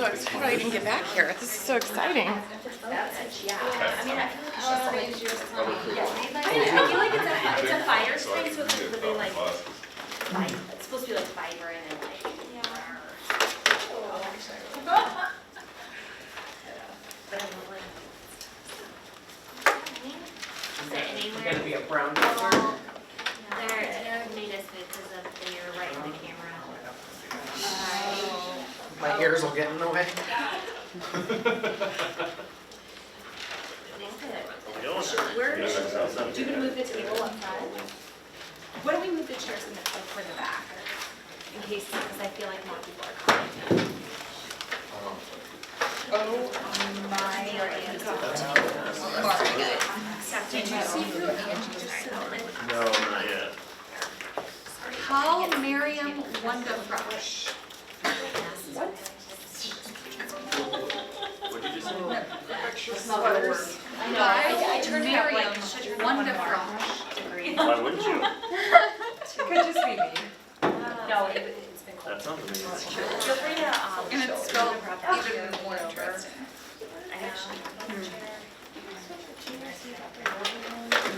so excited I didn't get back here. This is so exciting. I feel like it's a fire sign, so it's really like, it's supposed to be like vibrant and like. Is there anywhere? Gonna be a brown Well, color. Tara made us good because of you're right in the camera. My ears will get in the way. Where, do you want to move the table up front? Why don't we move the chairs in the, like, for the back? In case, because I feel like more people are coming. Oh my. Did you see who Angie just submitted? No, not yet. Call Miriam Wonderfrush. What? What'd you just say? Sweaters. I know, I turned it up like, should turn it up Wonderfrush degree. Why wouldn't you? Could just be me. No, it's been cool. That sounds amazing. Feel free to, And it's spelled even more interesting. I actually.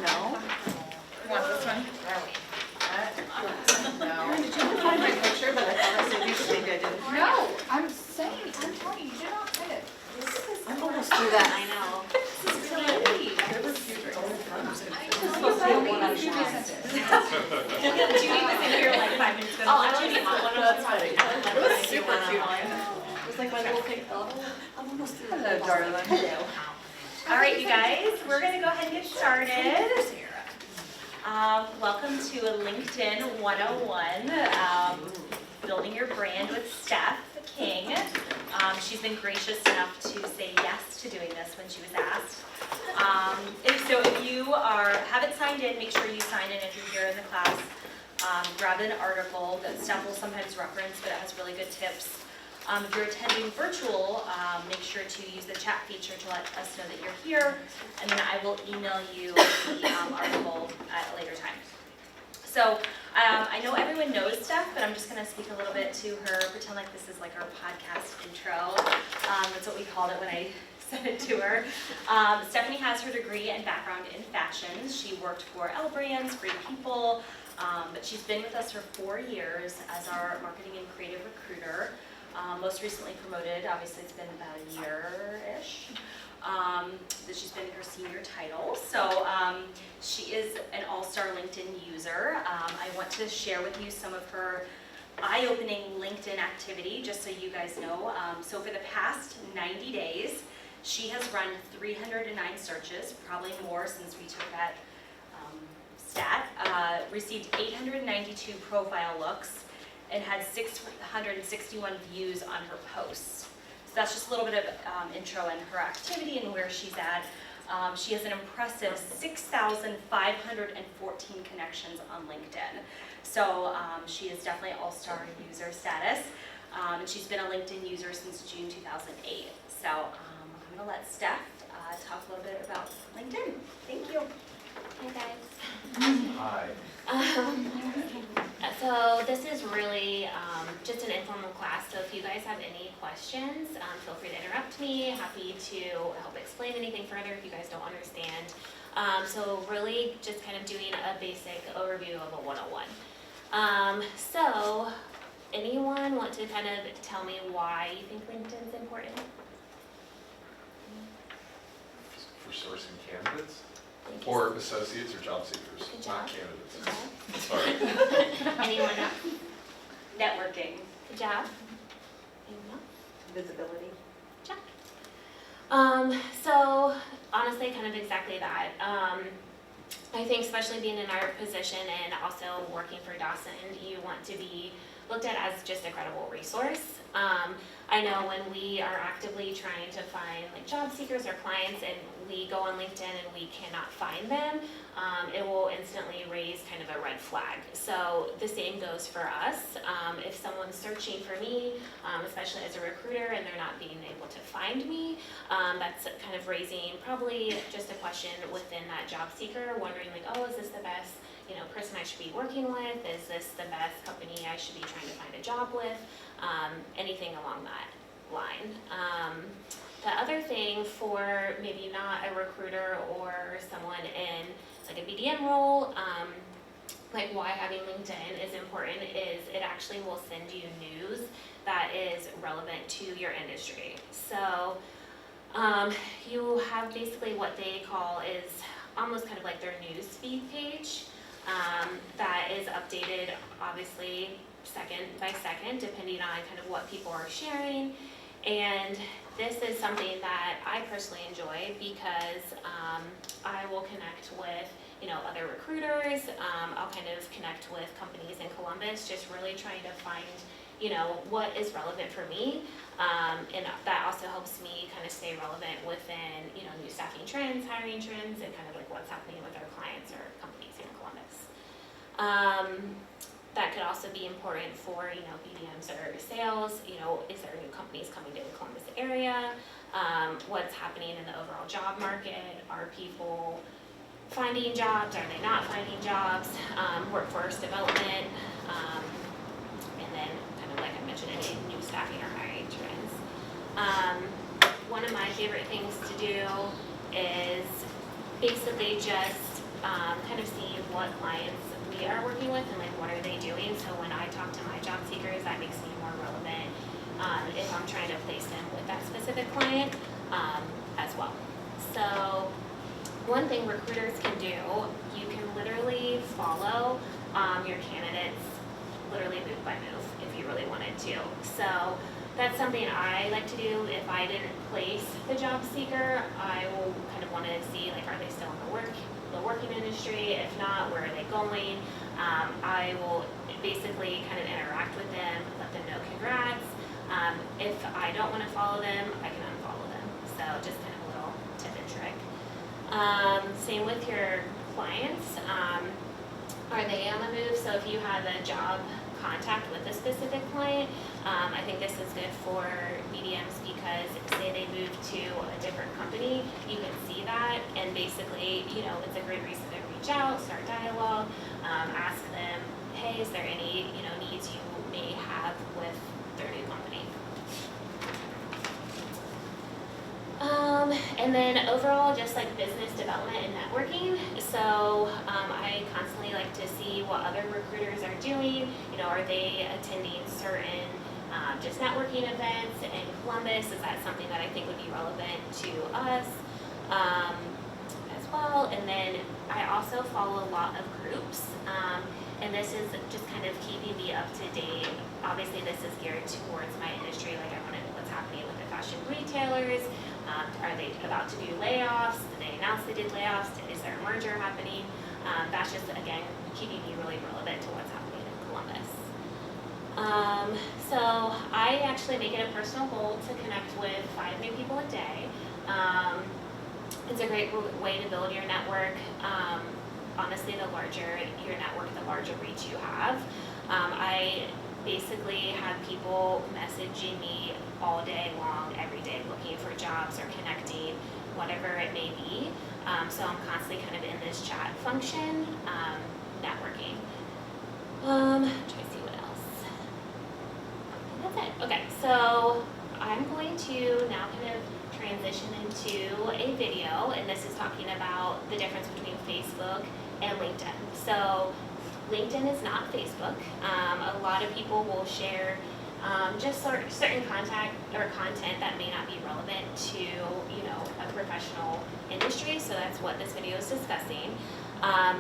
No. Want this one? No. Did you find my picture that I thought I said you should maybe I didn't? No, I'm telling you, you did not say it. I'm almost through that. I know. This is really. There were future supposed to be one on Judy was in here like 5 minutes ago. Oh, I Judy, like one that's funny. It was super cute. It was like my little pink elf. I'm almost through. Hello, darling. All right, you guys, we're gonna go ahead and get started. Welcome to LinkedIn 101, Building Your Brand with Steph King. She's been gracious enough to say yes to doing this when she was asked. If you haven't signed in, make sure you sign in if you're here in the class. Grab an article that Steph will sometimes reference, but it has really good tips. If you're attending virtual, make sure to use the chat feature to let us know that you're here, and then I will email you the article at a later time. So I know everyone knows Steph, but I'm just going to speak a little bit to her, pretend like this is like our podcast intro. That's what we called it when I sent it to her. Stephanie has her degree and background in fashion. She worked for L Brands, Free People, but she's been with us for 4 years as our marketing and creative recruiter. Most recently promoted, obviously it's been about a year-ish, that she's been in her senior title. So she is an all-star LinkedIn user. I want to share with you some of her eye-opening LinkedIn activity, just so you guys know. So for the past 90 days, she has run 309 searches, probably more since we took that stat, received 892 profile looks, and had 661 views on her posts. So that's just a little bit of intro in her activity and where she's at. She has an impressive 6,514 connections on LinkedIn. So she is definitely all-star user status. And she's been a LinkedIn user since June 2008. So I'm gonna let Steph talk a little bit about LinkedIn. Thank you. Hi guys. Hi. So this is really just an informal class, so if you guys have any questions, feel free to interrupt me. Happy to help explain anything further if you guys don't understand. So really just kind of doing a basic overview of a 101. So anyone want to kind of tell me why you think LinkedIn's important? For sourcing candidates? Thank you. Or associates or job seekers, Good not job. candidates. Good job. Sorry. Anyone else? Networking. Good job. Anyone else? Visibility. Check. So honestly, kind of exactly that. I think especially being in our position and also working for Dawson, you want to be looked at as just a credible resource. I know when we are actively trying to find like job seekers or clients and we go on LinkedIn and we cannot find them, it will instantly raise kind of a red flag. So the same goes for us. If someone's searching for me, especially as a recruiter, and they're not being able to find me, that's kind of raising probably just a question within that job seeker, wondering like, oh, is this the best person I should be working with? Is this the best company I should be trying to find a job with? Anything along that line. The other thing for maybe not a recruiter or someone in like a BDM role, like why having LinkedIn is important is it actually will send you news that is relevant to your industry. So you have basically what they call is almost kind of like their news feed page that is updated obviously second by second depending on kind of what people are sharing. And this is something that I personally enjoy because I will connect with other recruiters. I'll kind of connect with companies in Columbus, just really trying to find what is relevant for me. And that also helps me kind of stay relevant within new staffing trends, hiring trends, and kind of like what's happening with our clients or companies here in Columbus. That could also be important for BDMs or sales. Is there new companies coming to the Columbus area? What's happening in the overall job market? Are people finding jobs? Are they not finding jobs? Workforce development, and then kind of like I mentioned, any new staffing or hiring trends. One of my favorite things to do is basically just kind of see what clients we are working with and like what are they doing. So when I talk to my job seekers, that makes me more relevant if I'm trying to place them with that specific client as well. So one thing recruiters can do, you can literally follow your candidates literally move by move if you really wanted to. So that's something I like to do. If I didn't place the job seeker, I will kind of want to see like, are they still in the working industry? If not, where are they going? I will basically kind of interact with them, let them know congrats. If I don't want to follow them, I can unfollow them. So just kind of a little tip and trick. Same with your clients. Are they on the move? So if you have a job contact with a specific client, I think this is good for BDMs because say they move to a different company, you can see that and basically, it's a great reason to reach out, start dialogue, ask them, hey, is there any, needs you may have with their new company? And then overall, just like business development and networking. So I constantly like to see what other recruiters are doing. Are they attending certain just networking events in Columbus? Is that something that I think would be relevant to us as well? And then I also follow a lot of groups. And this is just kind of keeping me up to date. Obviously, this is geared towards my industry. Like I want to know what's happening with the fashion retailers. Are they about to do layoffs? Did they announce they did layoffs? Is there a merger happening? That's just, again, keeping me really relevant to what's happening in Columbus. So I actually make it a personal goal to connect with 5 new people a day. It's a great way to build your network. Honestly, the larger your network, the larger reach you have. I basically have people messaging me all day long, every day, looking for jobs or connecting, whatever it may be. So I'm constantly kind of in this chat function, networking. Try to see what else. I think that's it. Okay, so I'm going to now kind of transition into a video, and this is talking about the difference between Facebook and LinkedIn. So LinkedIn is not Facebook. A lot of people will share just certain content that may not be relevant to a professional industry. So that's what this video is discussing.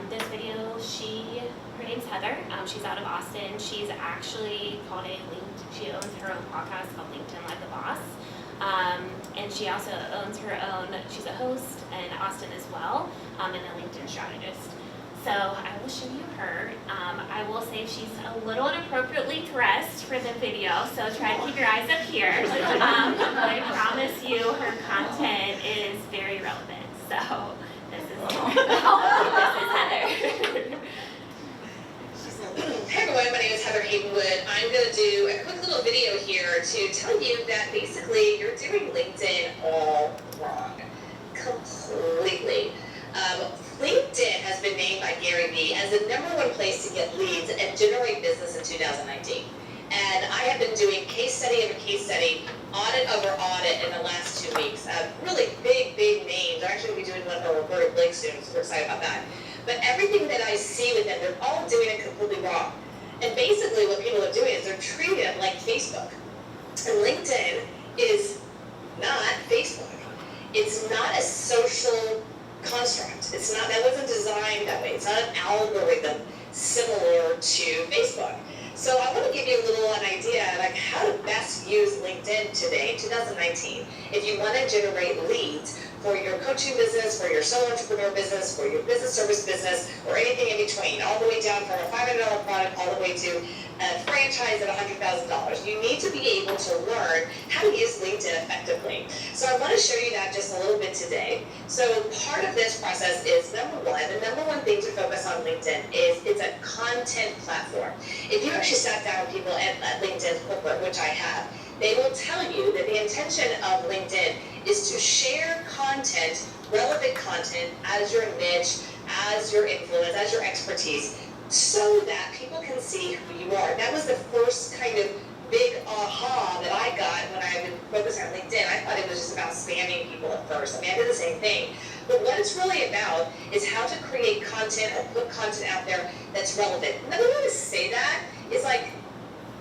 This video, her name's Heather. She's out of Austin. She's actually she owns her own podcast called LinkedIn Like a Boss. And she also owns her own, she's a host in Austin as well, and a LinkedIn strategist. So I will show you her. I will say she's a little inappropriately dressed for the video, so try to keep your eyes up here. But I promise you her content is very relevant. So this is Heather. Hey everyone, my name is Heather Haydenwood. I'm going to do a quick little video here to tell you that basically you're doing LinkedIn all wrong. Completely. LinkedIn has been named by Gary Vee as the #1 place to get leads and generate business in 2019. And I have been doing case study over case study, audit over audit in the last 2 weeks. Really big names. I'm actually going to be doing one for Roberta Blake soon, so we're excited about that. But everything that I see with them, they're all doing it completely wrong. And basically what people are doing is they're treating it like Facebook. And LinkedIn is not Facebook. It's not a social construct. It's not, that wasn't designed that way. It's not an algorithm similar to Facebook. So I want to give you a little an idea like how to best use LinkedIn today, 2019, if you want to generate leads for your coaching business, for your solo entrepreneur business, for your business service business, or anything in between, all the way down from a $500 product all the way to a franchise at $100,000. You need to be able to learn how to use LinkedIn effectively. So I want to show you that just a little bit today. So part of this process is the number one thing to focus on LinkedIn is it's a content platform. If you actually sat down with people at LinkedIn corporate, which I have, they will tell you that the intention of LinkedIn is to share content, relevant content as your niche, as your influence, as your expertise, so that people can see who you are. That was the first kind of big aha that I got when I've been focusing on LinkedIn. I thought it was just about spamming people at first. I mean, I did the same thing. But what it's really about is how to create content or put content out there that's relevant. Another way to say that is like,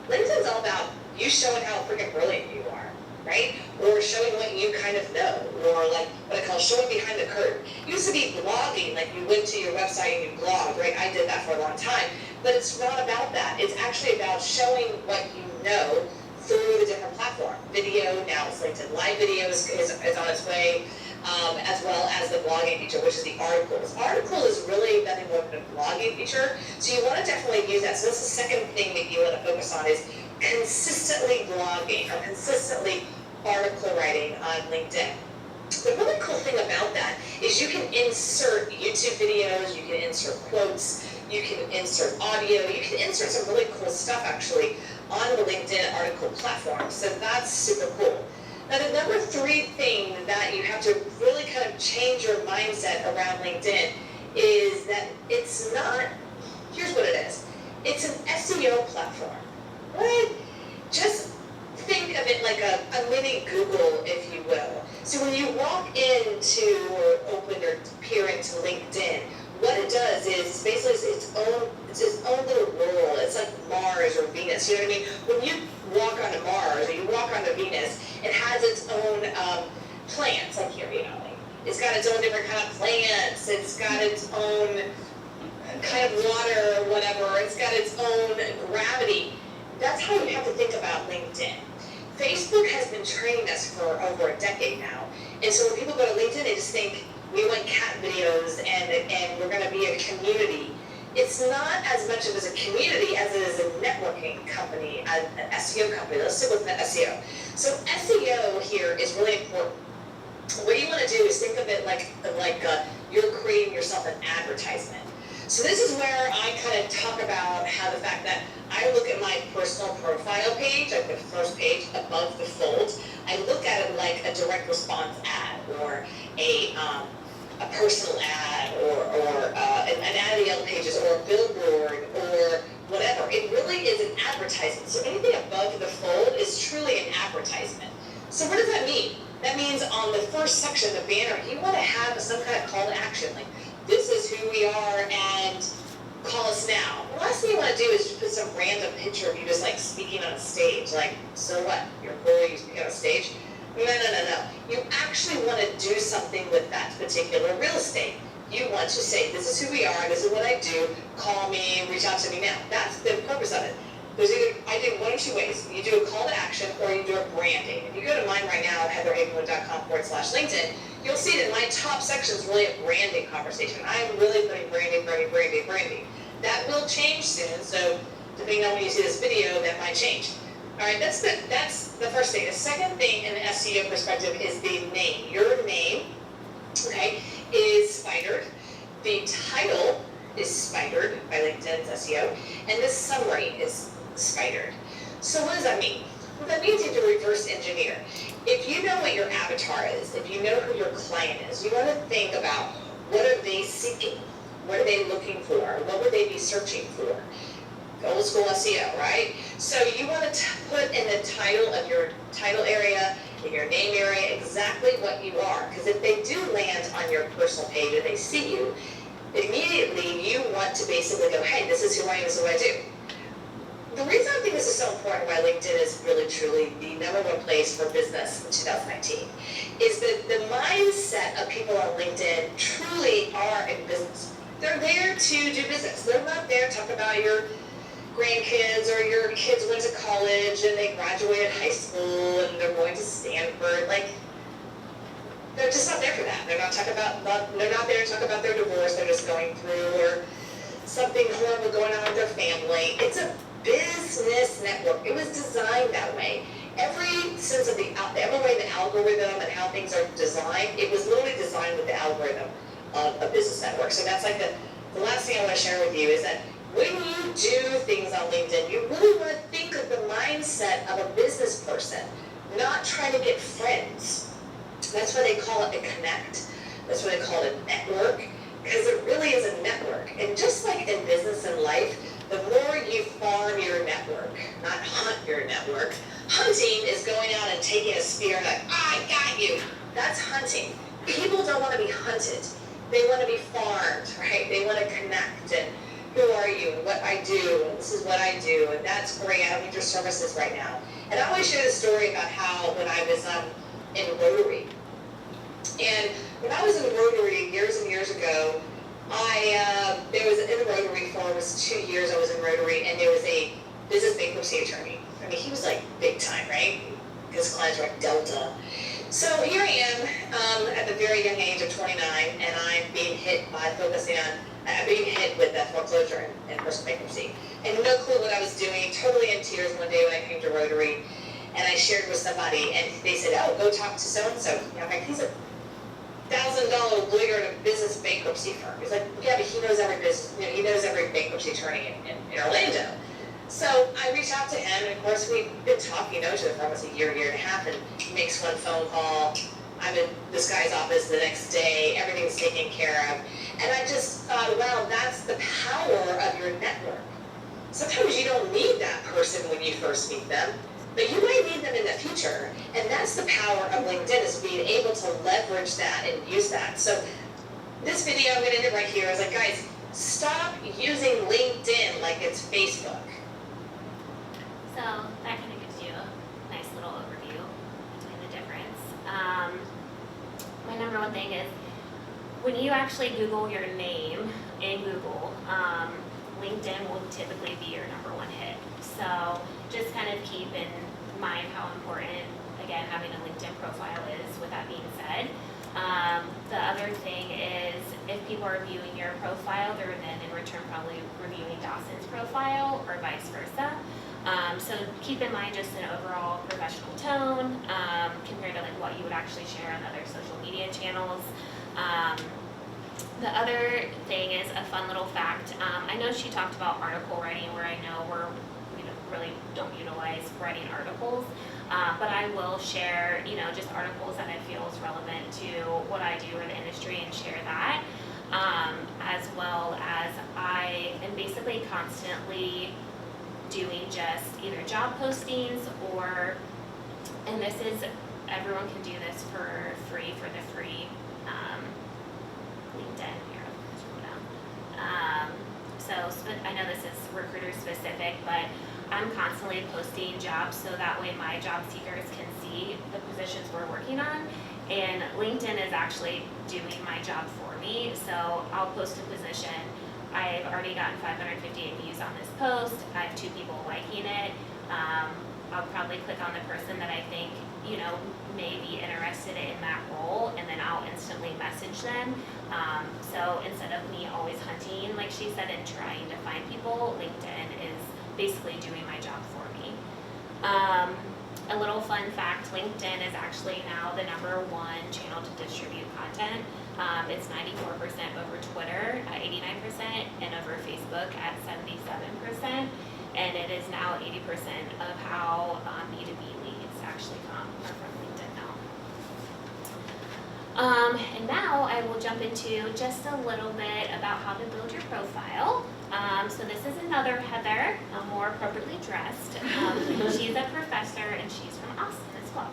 LinkedIn's all about you showing how freaking brilliant you are, right? Or showing what you kind of know, or like what I call showing behind the curtain. It used to be blogging, like you went to your website and you blogged, right? I did that for a long time. But it's not about that. It's actually about showing what you know through the different platform. Video, now it's LinkedIn Live video is on its way, as well as the blogging feature, which is the articles. Article is really nothing more than a blogging feature, so you want to definitely use that. So that's the second thing that you want to focus on is consistently blogging or consistently article writing on LinkedIn. The really cool thing about that is you can insert YouTube videos, you can insert quotes, you can insert audio, you can insert some really cool stuff actually on the LinkedIn article platform. So that's super cool. Now the number 3 thing that you have to really kind of change your mindset around LinkedIn is that it's not, here's what it is. It's an SEO platform, right? Just think of it like a mini Google, if you will. So when you walk into or open or peer into LinkedIn, what it does is basically it's its own little world. It's like Mars or Venus. You know what I mean? When you walk onto Mars or you walk onto Venus, it has its own plants. Like here, you know, like it's got its own different kind of plants. It's got its own kind of water or whatever. It's got its own gravity. That's how you have to think about LinkedIn. Facebook has been training us for over a decade now. And so when people go to LinkedIn, they just think, we want cat videos and we're going to be a community. It's not as much of as a community as it is a networking company, an SEO company. Let's stick with the SEO. So SEO here is really important. What you want to do is think of it like you're creating yourself an advertisement. So this is where I kind of talk about how the fact that I look at my personal profile page, like the first page above the fold, I look at it like a direct response ad or a personal ad or an ad in Yellow Pages or a billboard or whatever. It really is an advertisement. So anything above the fold is truly an advertisement. So what does that mean? That means on the first section, the banner, you want to have some kind of call to action, like this is who we are and call us now. The last thing you want to do is just put some random picture of you just like speaking on a stage. Like, so what? You're cool, you speak on a stage? No. You actually want to do something with that particular real estate. You want to say, this is who we are, this is what I do, call me, reach out to me now. That's the purpose of it. There's either, I do one of 2 ways. You do a call to action or you do a branding. If you go to mine right now, heatherhavenwood.com/LinkedIn, you'll see that my top section is really a branding conversation. I'm really putting branding. That will change soon, so depending on when you see this video, that might change. All right, that's the first thing. The second thing in the SEO perspective is the name. Your name, okay, is spidered. The title is spidered by LinkedIn's SEO, and the summary is spidered. So what does that mean? Well, that means you have to reverse engineer. If you know what your avatar is, if you know who your client is, you want to think about what are they seeking? What are they looking for? What would they be searching for? old school SEO, right? So you want to put in the title of your title area, in your name area, exactly what you are. Because if they do land on your personal page and they see you, immediately you want to basically go, hey, this is who I am, this is what I do. The reason I think this is so important, why LinkedIn is really truly the #1 place for business in 2019, is that the mindset of people on LinkedIn truly are in business. They're there to do business. They're not there to talk about your grandkids or your kids went to college and they graduated high school and they're going to Stanford. Like, they're just not there for that. They're not there to talk about their divorce they're just going through or something horrible going on with their family. It's a business network. It was designed that way. Every way the algorithm and how things are designed, it was literally designed with the algorithm of a business network. So that's like the last thing I want to share with you is that when you do things on LinkedIn, you really want to think of the mindset of a business person, not trying to get friends. That's why they call it a connect. That's why they call it a network, because it really is a network. And just like in business and life, the more you farm your network, not hunt your network. Hunting is going out and taking a spear and like, I got you. That's hunting. People don't want to be hunted. They want to be farmed, right? They want to connect and who are you and what I do and this is what I do and that's great. I don't need your services right now. And I always share this story about how when I was in Rotary. And when I was in Rotary years and years ago, there was in Rotary for almost 2 years I was in Rotary, and there was a business bankruptcy attorney. I mean, he was like big time, right? His clients were like Delta. So here I am at the very young age of 29, and I'm being hit with that foreclosure and personal bankruptcy. And no clue what I was doing, totally in tears one day when I came to Rotary, and I shared with somebody, and they said, oh, go talk to so-and-so. I'm like, he's a $1,000 lawyer at a business bankruptcy firm. He's like, yeah, but he knows every business, he knows every bankruptcy attorney in Orlando. So I reached out to him, and of course we've been talking to each other for almost a year and a half, and he makes one phone call. I'm in this guy's office the next day, everything's taken care of. And I just thought, wow, that's the power of your network. Sometimes you don't need that person when you first meet them, but you might need them in the future. And that's the power of LinkedIn, is being able to leverage that and use that. So this video, I'm gonna end it right here. I was like, guys, stop using LinkedIn like it's Facebook. So that kind of gives you a nice little overview between the difference. My #1 thing is when you actually Google your name in Google, LinkedIn will typically be your #1 hit. So just kind of keep in mind how important, again, having a LinkedIn profile is. With that being said, the other thing is if people are viewing your profile, they're then in return probably reviewing Dawson's profile or vice versa. So keep in mind just an overall professional tone compared to like what you would actually share on other social media channels. The other thing is a fun little fact. I know she talked about article writing, where I know really don't utilize writing articles, but I will share, just articles that I feel is relevant to what I do in the industry and share that, as well as I am basically constantly doing just either job postings and this is, everyone can do this for free for the free LinkedIn here. So I know this is recruiter specific, but I'm constantly posting jobs so that way my job seekers can see the positions we're working on. And LinkedIn is actually doing my job for me. So I'll post a position. I've already gotten 558 views on this post. I have 2 people liking it. I'll probably click on the person that I think, may be interested in that role, and then I'll instantly message them. So instead of me always hunting, like she said, and trying to find people, LinkedIn is basically doing my job for me. A little fun fact, LinkedIn is actually now the #1 channel to distribute content. It's 94% over Twitter at 89% and over Facebook at 77%. And it is now 80% of how B2B leads actually are from LinkedIn now. And now I will jump into just a little bit about how to build your profile. So this is another Heather, more appropriately dressed. She's a professor and she's from Austin as well.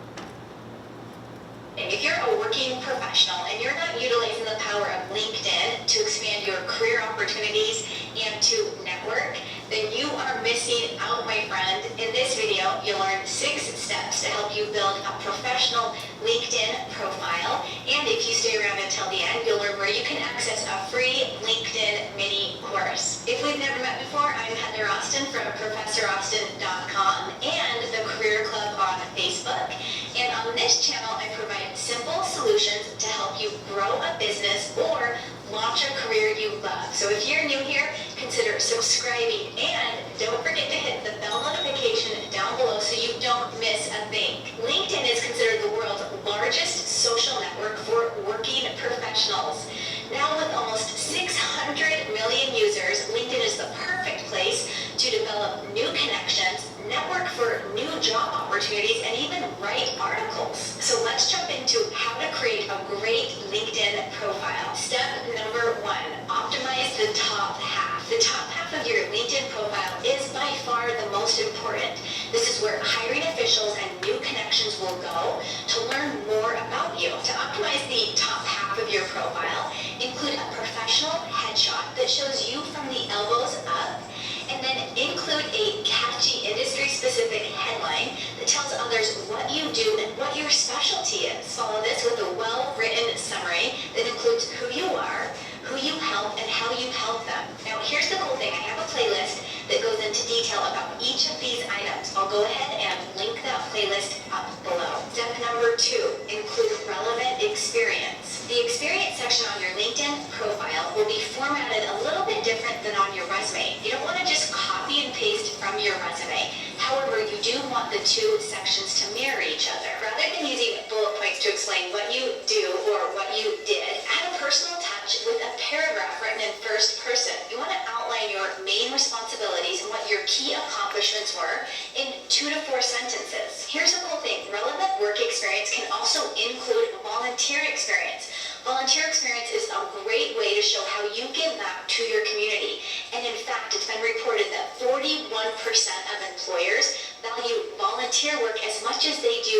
If you're a working professional and you're not utilizing the power of LinkedIn to expand your career opportunities and to network, then you are missing out, my friend. In this video, you'll learn 6 steps to help you build a professional LinkedIn profile. And if you stay around until the end, you'll learn where you can access a free LinkedIn mini course. If we've never met before, I'm Heather Austin from ProfessorAustin.com and the Career Club on Facebook. And on this channel, I provide simple solutions to help you grow a business or launch a career you love. So if you're new here, consider subscribing and don't forget to hit the bell notification down below so you don't miss a thing. LinkedIn is considered the world's largest social network for working professionals. Now with almost 600 million users, LinkedIn is the perfect place to develop new connections, network for new job opportunities, and even write articles. So let's jump into how to create a great LinkedIn profile. Step number 1, optimize the top half. The top half of your LinkedIn profile is by far the most important. This is where hiring officials and new connections will go to learn more about you. To optimize the top half of your profile, include a professional headshot that shows you from the elbows up, and then include a catchy industry-specific headline that tells others what you do and what your specialty is. Follow this with a well-written summary that includes who you are, who you help, and how you help them. Now, here's the cool thing. I have a playlist that goes into detail about each of these items. I'll go ahead and link that playlist up below. Step number 2, include relevant experience. The experience section on your LinkedIn profile will be formatted a little bit different than on your resume. You don't want to just copy and paste from your resume. However, you do want the 2 sections to mirror each other. Rather than using bullet points to explain what you do or what you did, add a personal touch with a paragraph written in first person. You want to outline your main responsibilities and what your key accomplishments were in 2 to 4 sentences. Here's the cool thing. Relevant work experience can also include volunteer experience. Volunteer experience is a great way to show how you give back to your community. And in fact, it's been reported that 41% of employers value volunteer work as much as they do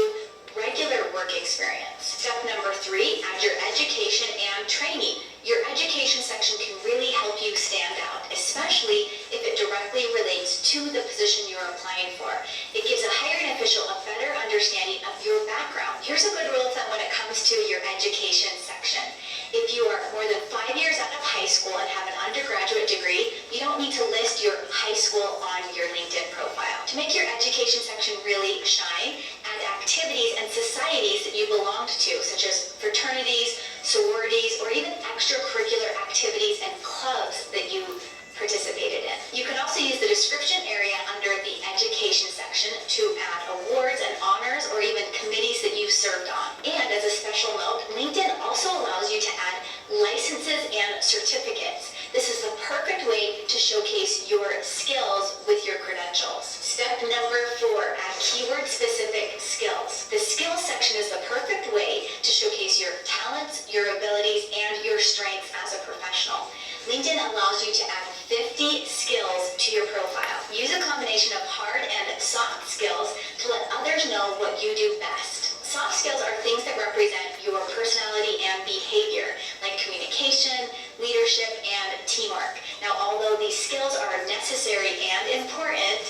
regular work experience. Step number 3, add your education and training. Your education section can really help you stand out, especially if it directly relates to the position you're applying for. It gives a hiring official a better understanding of your background. Here's a good rule of thumb when it comes to your education section. If you are more than 5 years out of high school and have an undergraduate degree, you don't need to list your high school on your LinkedIn profile. To make your education section really shine, add activities and societies that you belonged to, such as fraternities, sororities, or even extracurricular activities and clubs that you participated in. You can also use the description area under the education section to add awards and honors or even committees that you served on. And as a special note, LinkedIn also allows you to add licenses and certificates. This is the perfect way to showcase your skills with your credentials. Step number 4, add keyword-specific skills. The skills section is the perfect way to showcase your talents, your abilities, and your strengths as a professional. LinkedIn allows you to add 50 skills to your profile. Use a combination of hard and soft skills to let others know what you do best. Soft skills are things that represent your personality and behavior, like communication, leadership, and teamwork. Now, although these skills are necessary and important,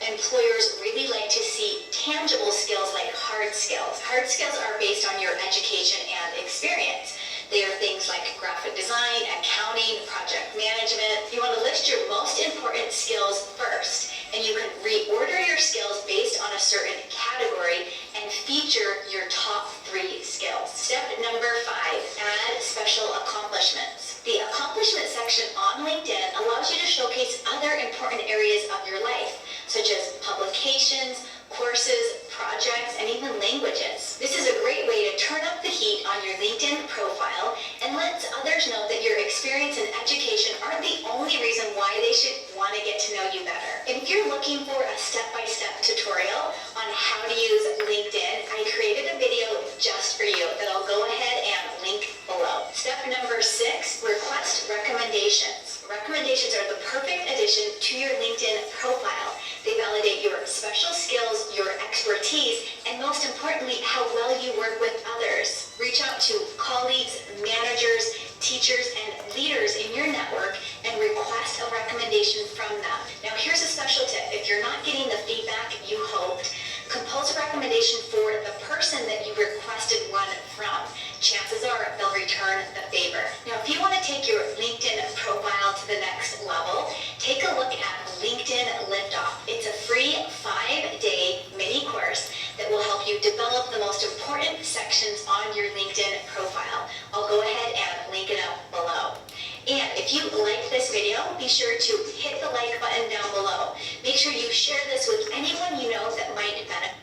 employers really like to see tangible skills like hard skills. Hard skills are based on your education and experience. They are things like graphic design, accounting, project management. You want to list your most important skills first, and you can reorder your skills based on a certain category and feature your top 3 skills. Step number 5, add special accomplishments. The accomplishment section on LinkedIn allows you to showcase other important areas of your life, such as publications, courses, projects, and even languages. This is a great way to turn up the heat on your LinkedIn profile and lets others know that your experience and education aren't the only reason why they should want to get to know you better. And if you're looking for a step-by-step tutorial on how to use LinkedIn, I created a video just for you that I'll go ahead and link below. Step number 6, request recommendations. Recommendations are the perfect addition to your LinkedIn profile. They validate your special skills, your expertise, and most importantly, how well you work with others. Reach out to colleagues, managers, teachers, and leaders in your network and request a recommendation from them. Now, here's a special tip. If you're not getting the feedback you hoped, compose a recommendation for the person that you requested one from. Chances are they'll return the favor. Now, if you want to take your LinkedIn profile to the next level, take a look at LinkedIn Liftoff. It's a free 5-day mini course that will help you develop the most important sections on your LinkedIn profile. I'll go ahead and link it up below. And if you like this video, be sure to hit the like button down below. Make sure you share this with anyone you know that might benefit.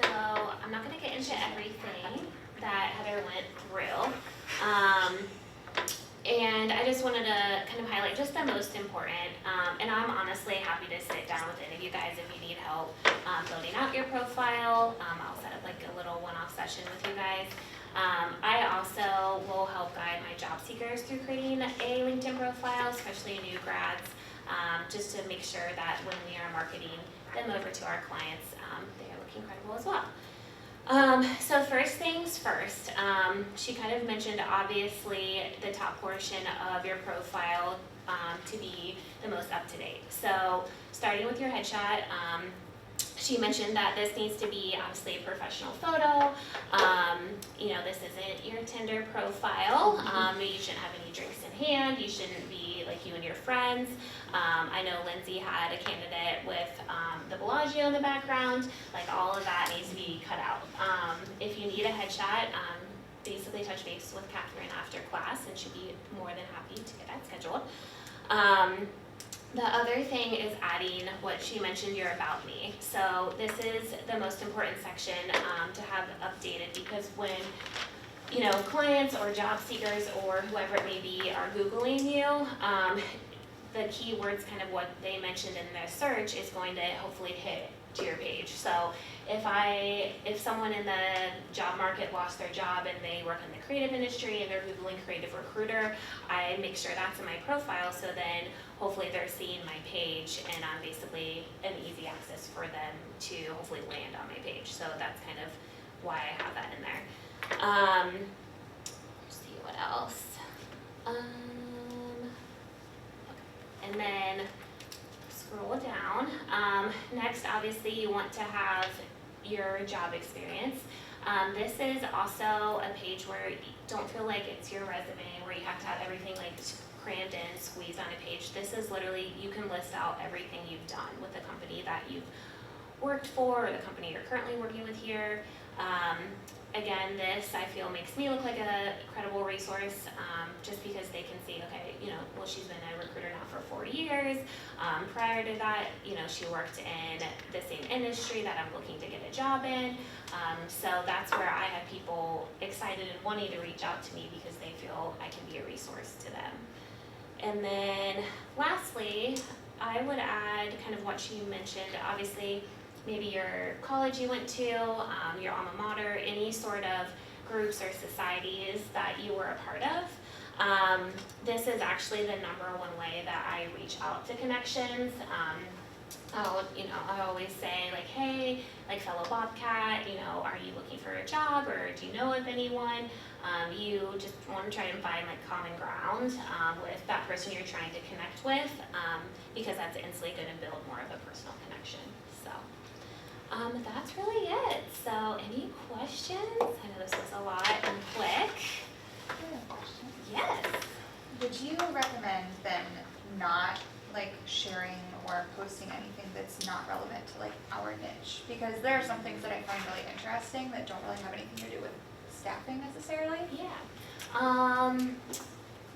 So I'm not gonna get into everything that Heather went through. And I just wanted to kind of highlight just the most important. And I'm honestly happy to sit down with any of you guys if you need help building out your profile. I'll set up like a little one-off session with you guys. I also will help guide my job seekers through creating a LinkedIn profile, especially new grads, just to make sure that when we are marketing them over to our clients, they are looking credible as well. So first things first, she kind of mentioned obviously the top portion of your profile to be the most up to date. So starting with your headshot, she mentioned that this needs to be obviously a professional photo. You know, this isn't your Tinder profile. You shouldn't have any drinks in hand. You shouldn't be like you and your friends. I know Lindsay had a candidate with the Bellagio in the background. Like all of that needs to be cut out. If you need a headshot, basically touch base with Catherine after class and she'd be more than happy to get that scheduled. The other thing is adding what she mentioned, your about me. So this is the most important section to have updated, because when clients or job seekers or whoever it may be are Googling you, the keywords, kind of what they mentioned in their search, is going to hopefully hit to your page. So if someone in the job market lost their job and they work in the creative industry and they're Googling creative recruiter, I make sure that's in my profile, so then hopefully they're seeing my page and I'm basically an easy access for them to hopefully land on my page. So that's kind of why I have that in there. Let's see what else. And then scroll down. Next, obviously, you want to have your job experience. This is also a page where you don't feel like it's your resume, where you have to have everything like crammed in, squeezed on a page. This is literally, you can list out everything you've done with the company that you've worked for, or the company you're currently working with here. Again, this I feel makes me look like a credible resource, just because they can see, okay, well, she's been a recruiter now for 4 years. Prior to that, she worked in the same industry that I'm looking to get a job in. So that's where I have people excited and wanting to reach out to me because they feel I can be a resource to them. And then lastly, I would add kind of what she mentioned, obviously, maybe your college you went to, your alma mater, any sort of groups or societies that you were a part of. This is actually the #1 way that I reach out to connections. I always say like, hey, like fellow Bobcat, are you looking for a job, or do you know of anyone? You just want to try and find like common ground with that person you're trying to connect with, because that's instantly going to build more of a personal connection. So that's really it. So any questions? I know this was a lot and quick. I have a question. Yes. Would you recommend them not like sharing or posting anything that's not relevant to like our niche? Because there are some things that I find really interesting that don't really have anything to do with staffing necessarily. Yeah.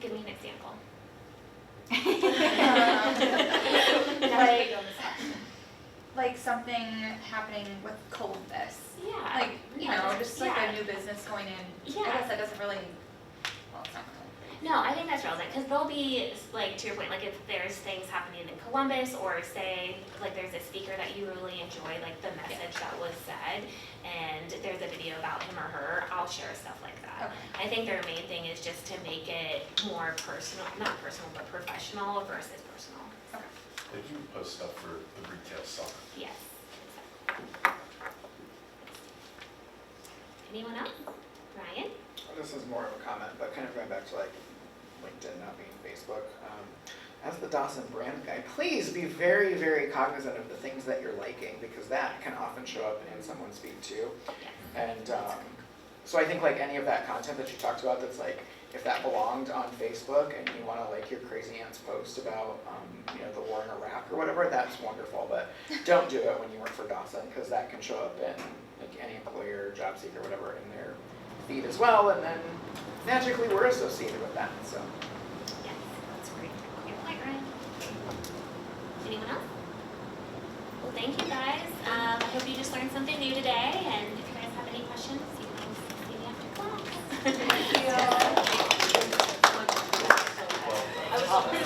Give me an example. Like something happening with Columbus. Yeah. Like, just like yeah. a new business going in. Yeah. I guess that doesn't really, well, it's not really. No, I think that's relevant, because there'll be, like, to your point, like, if there's things happening in Columbus, or say, like, there's a speaker that you really enjoy, like, the message that was said, and there's a video about him or her, I'll share stuff like that. Okay. I think their main thing is just to make it more personal, not personal, but professional versus personal. They do post stuff for the retail side. Yes, exactly. Anyone else? Ryan? This is more of a comment, but kind of going back to like LinkedIn not being Facebook. As the Dawson brand guy, please be very, very cognizant of the things that you're liking, because that can often show up in someone's feed too. And so I think like any of that content that you talked about, that's like, if that belonged on Facebook and you want to like your crazy aunt's post about the war in Iraq or whatever, that's wonderful. But don't do it when you work for Dawson, because that can show up in like any employer, job seeker, whatever, in their feed as well, and then magically we're associated with that. So Yes, that's great. Good point, Ryan. Anyone else? Well, thank you guys. I hope you just learned something new today, and if you guys have any questions, you can see me after class. Thank you. I was hoping to